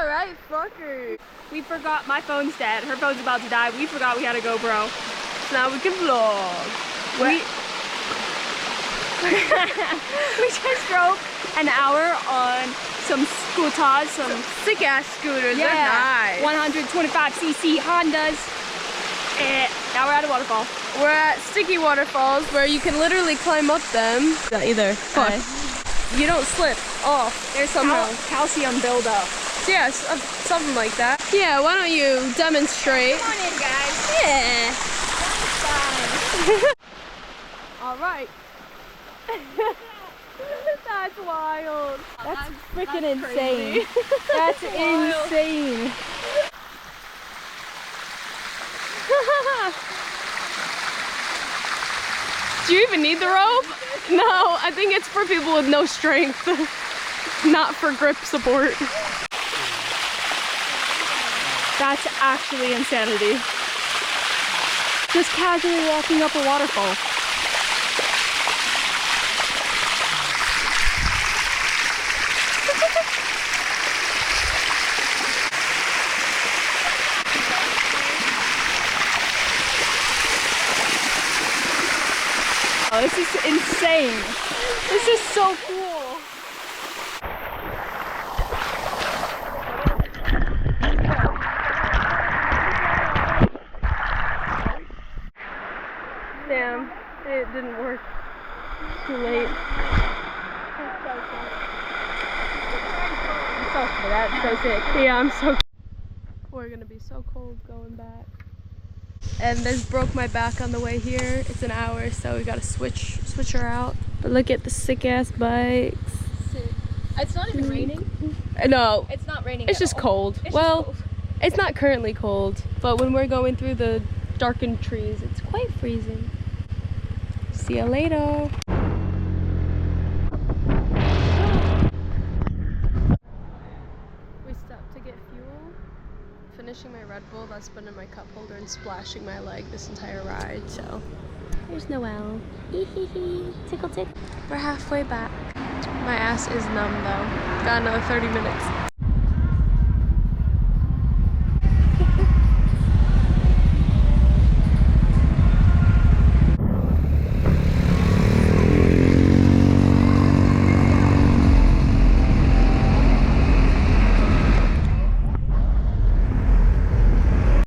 alright, fucker. We forgot, my phone's dead. Her phone's about to die. We forgot we had a GoPro. So now we can vlog. We just drove an hour on some scooters, some sick ass scooters, yeah, they're nice. 125cc Hondas. And now we're at a waterfall. We're at Sticky Waterfalls where you can literally climb up them. Not either. Fuck. You don't slip off. There's somehow calcium buildup. Yes, something like that. Yeah, why don't you demonstrate? Come on in, guys. Yeah. Alright. That's wild. That's freaking insane. That's insane. Do you even need the rope? No, I think it's for people with no strength, not for grip support. That's actually insanity. Just casually walking up a waterfall. Oh, this is insane. This is so cool. Damn, it didn't work. Too late. That's so sick. Yeah, I'm so. We're gonna be so cold going back. And this broke my back on the way here. It's an hour, so we gotta switch her out. But look at the sick ass bikes. Sick. It's not even raining. No, It's not raining. it's just cold. Well, it's not currently cold, but when we're going through the darkened trees, it's quite freezing. See you later. We stopped to get fuel. Finishing my Red Bull, that's been in my cup holder and splashing my leg this entire ride, so. There's Noelle. Tickle tick. We're halfway back. My ass is numb though. Got another 30 minutes.